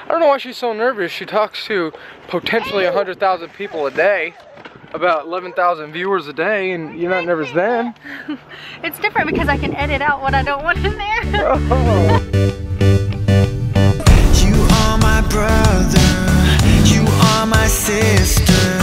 I don't know why she's so nervous. She talks to potentially 100,000 people a day, about 11,000 viewers a day, and you're not nervous then. It's different because I can edit out what I don't want in there. Oh. You are my brother, you are my sister,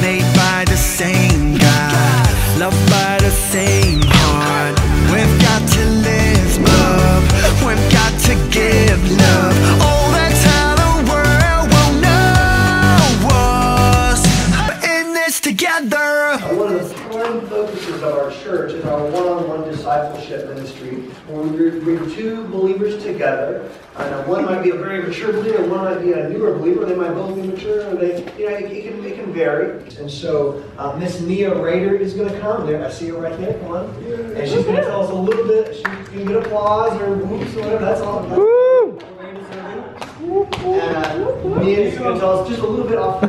made by the same God, loved by the same heart. We've got to live love, we've got to give love. Oh, that's how the world will know us. In this together. One of the prime focuses of our church is our one-on-one discipleship ministry, where we bring two believers together. One might be a very mature believer, one might be a newer believer. They might both be mature, or they, it can vary. And so Miss Nia Rader is going to come there. I see her right there. Come on, and she's going to tell us a little bit. She can get applause or whoops or whatever. That's all. Woo! And Nia is going to tell us just a little bit off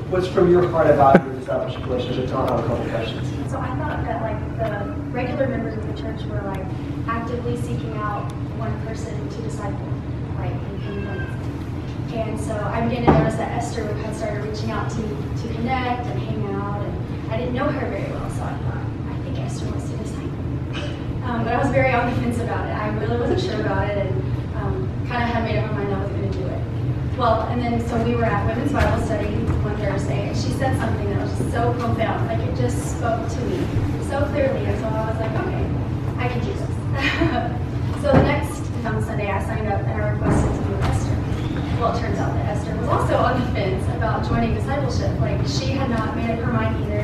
what's from your heart about your discipleship relationship. I'll have a couple questions. So I thought that like the regular members of the church were like actively seeking out one person to disciple, like in women. And so I began to notice that Esther had started reaching out to connect and hang out, and I didn't know her very well, so I thought, I think Esther wants to disciple. But I was very on the fence about it. I really wasn't sure about it, and kind of had made up my mind I was going to do it. Well, and then so we were at Women's Bible Study one Thursday, and she said something that was just so profound, like it just spoke to me so clearly, and so I was like, okay, I can do this. So the next Sunday I signed up and I requested to be with Esther. Well, it turns out that Esther was also on the fence about joining discipleship. Like, she had not made up her mind either.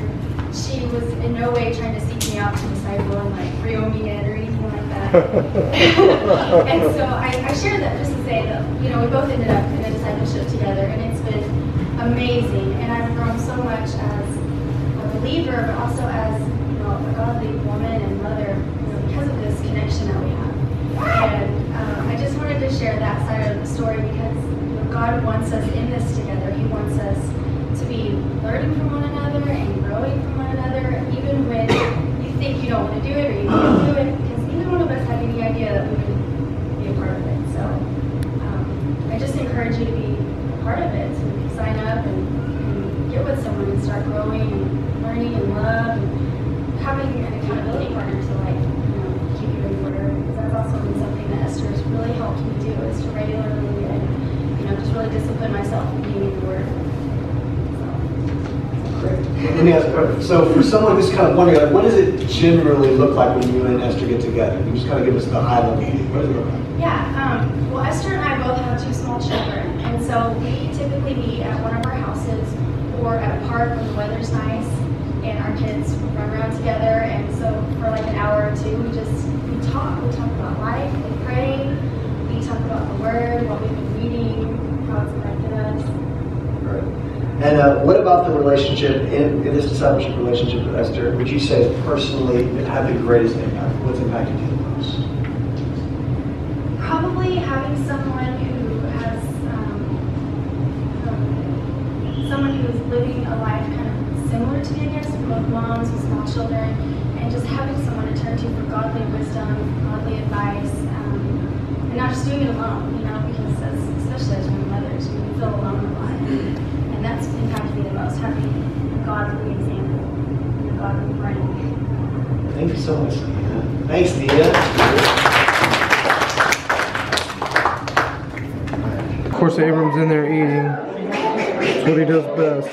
She was in no way trying to seek me out to disciple and like reel me in or anything like that. And so I shared that just to say that, we both ended up in a discipleship together, and it's been amazing. And I've grown so much as a believer, but also as, a godly woman and mother, because of this connection that we have. And I just wanted to share that side of the story because God wants us in this together. He wants us to be learning from one another and growing from one another, even when you think you don't want to do it or you can't do it, because neither one of us had any idea that we would be a part of it. So I just encourage you to be a part of it, to sign up and get with someone and start growing and learning and love and having an accountability partner to keep you in order. Because that's also been something that Esther has really helped me do, is to regularly and just really discipline myself in being in the Word. Great. Let me ask a question. So for someone who's kind of wondering, like, what does it generally look like when you and Esther get together? You just kind of give us the high level. What does it look like? Yeah. Well, Esther and I both have two small children, and so we typically meet at one of our houses or at a park when the weather's nice, and our kids run around together. And so for like an hour or two, we talk. We talk about life. We pray. We talk about the Word, what we've been reading, how it's affected us. Right. And what about the relationship in this discipleship relationship with Esther? Would you say personally it had the greatest impact? What's impacted you the most? Probably having someone who has someone who's living a life kind of similar to me, I guess, with both moms with small children, and just having someone to turn to for godly wisdom, godly advice, and not just doing it alone, because especially as young mothers, we feel alone a lot. And that's impacted me the most, having a godly example and a godly friend. Thank you so much, Nia. Thanks, Nia. Of course, Abram's in there eating. That's what he does best.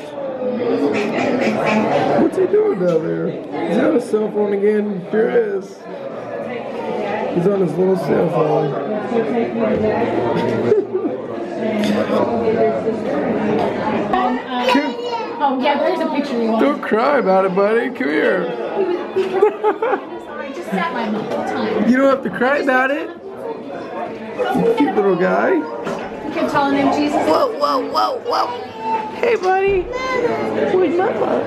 What's he doing down there? He's on his cell phone again. Sure is. He's on his little cell phone. Oh yeah, there's a picture you want. Don't cry about it, buddy. Come here. I just sat by him the whole time. You don't have to cry about it. Cute little guy. You kept telling him Jesus. Whoa, whoa, whoa, whoa. Hey, buddy. Where's Mama?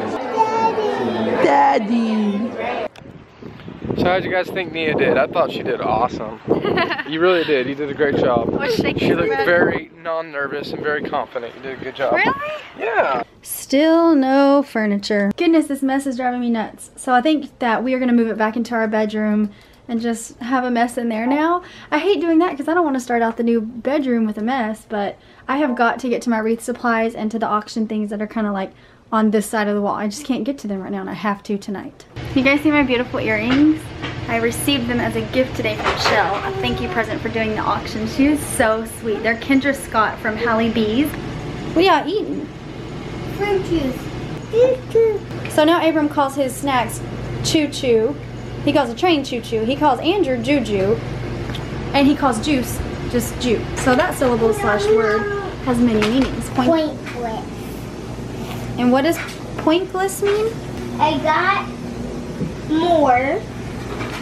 Daddy. So how'd you guys think Nia did? I thought she did awesome. You really did. You did a great job. She looked very non-nervous and very confident. You did a good job. Really? Yeah. Still no furniture. Goodness, this mess is driving me nuts. So I think that we are going to move it back into our bedroom and just have a mess in there now. I hate doing that because I don't want to start out the new bedroom with a mess, but I have got to get to my wreath supplies and to the auction things that are kind of like on this side of the wall. I just can't get to them right now, and I have to tonight. You guys see my beautiful earrings? I received them as a gift today from Shell, a thank you present for doing the auction. She is so sweet. They're Kendra Scott from Hallie B's. What are y'all eating? Fruit juice. So now Abram calls his snacks Choo Choo. He calls a train Choo Choo. He calls Andrew Juju. And he calls juice just Ju. So that syllable slash word has many meanings. Pointless. And what does pointless mean? I got more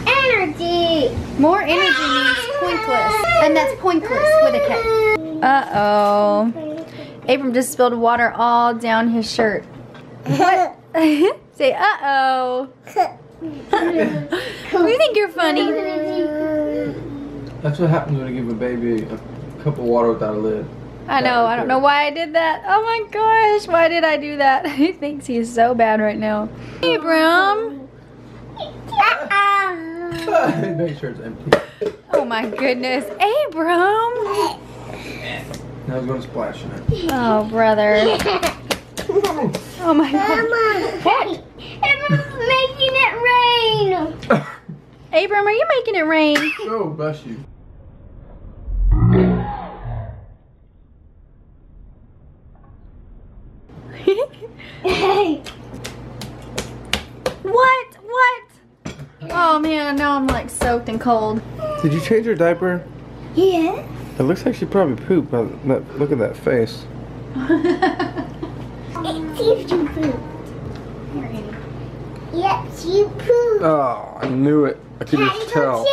energy. More energy means pointless. And that's pointless with a K. Uh-oh. Abram just spilled water all down his shirt. What? Say uh-oh. You think you're funny? That's what happens when you give a baby a cup of water without a lid. I know, I don't know why I did that. Oh my gosh, why did I do that? He thinks he's so bad right now. Abram. Make sure it's empty. Oh my goodness. Abram. Now it's going to splash in it. Oh, brother. Oh my god. Mama, Abram's making it rain. Abram, are you making it rain? Oh, bless you. What? Oh man, now I'm like soaked and cold. Did you change her diaper? Yeah. It looks like she probably pooped. Look at that face. It seems you pooped. Yep, she pooped. Oh, I knew it. I could just tell.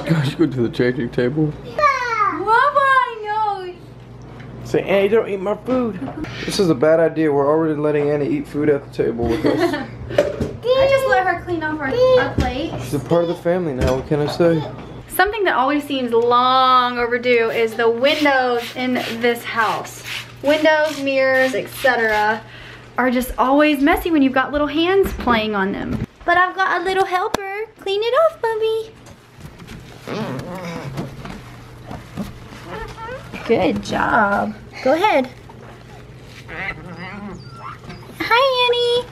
Gosh, go to the changing table. Mama, no. Say, Annie, don't eat my food. This is a bad idea. We're already letting Annie eat food at the table with us. I just let her clean off our plate. She's a part of the family now. What can I say? Something that always seems long overdue is the windows in this house. Windows, mirrors, etc. are just always messy when you've got little hands playing on them. But I've got a little helper. Clean it off, Bubby. Good job. Go ahead. Hi, Annie.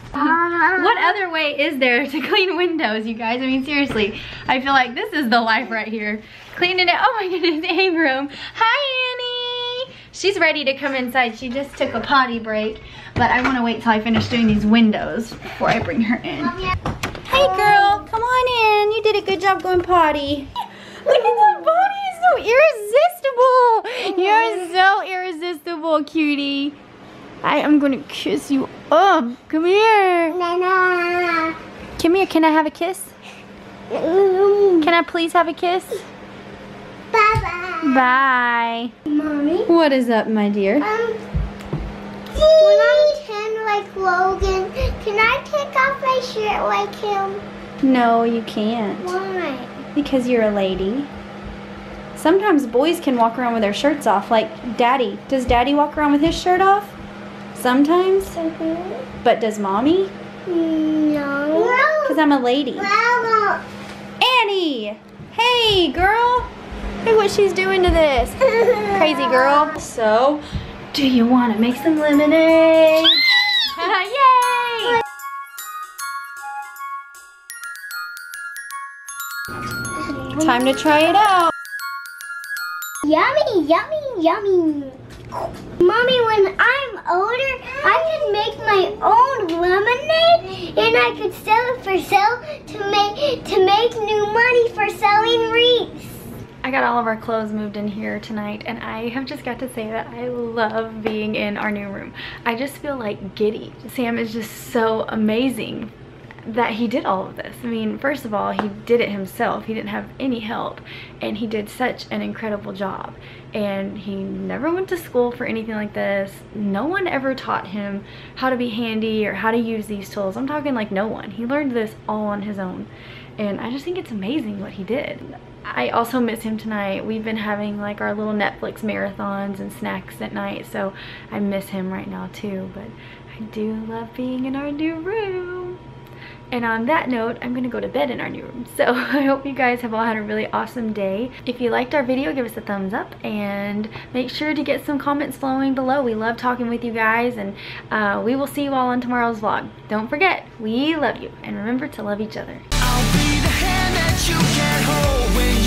What other way is there to clean windows, you guys? I mean, seriously, I feel like this is the life right here. Cleaning it. Oh my goodness, Abram. Hi, Annie. She's ready to come inside. She just took a potty break, but I want to wait till I finish doing these windows before I bring her in. Hey, girl. Come on in. You did a good job going potty. Look at that body. It's so irresistible. You're so irresistible, cutie. I am gonna kiss you up. Come here. Nana. Come here. Can I have a kiss? Can I please have a kiss? Bye-bye. Bye. Mommy? What is up, my dear? When I'm 10 like Logan, can I take off my shirt like him? No, you can't. Why? Because you're a lady. Sometimes boys can walk around with their shirts off, like Daddy. Does Daddy walk around with his shirt off? Sometimes. But does Mommy? No. Because I'm a lady. Mama. Annie! Hey, girl! Look what she's doing to this. Crazy girl. So, do you want to make some lemonade? Yay! Time to try it out. Yummy, yummy, yummy. Mommy, when I'm older, I could make my own lemonade and I could sell it for sale to make new money for selling wreaths. I got all of our clothes moved in here tonight, and I have just got to say that I love being in our new room. I just feel like giddy. Sam is just so amazing that he did all of this. I mean, first of all, he did it himself. He didn't have any help, and he did such an incredible job. And he never went to school for anything like this. No one ever taught him how to be handy or how to use these tools. I'm talking like no one. He learned this all on his own, and I just think it's amazing what he did. I also miss him tonight. We've been having like our little Netflix marathons and snacks at night, so I miss him right now too. But I do love being in our new room. And on that note, I'm gonna go to bed in our new room. So I hope you guys have all had a really awesome day. If you liked our video, give us a thumbs up and make sure to get some comments flowing below. We love talking with you guys, and we will see you all on tomorrow's vlog. Don't forget, we love you, and remember to love each other. I'll be the hand that you can't hold when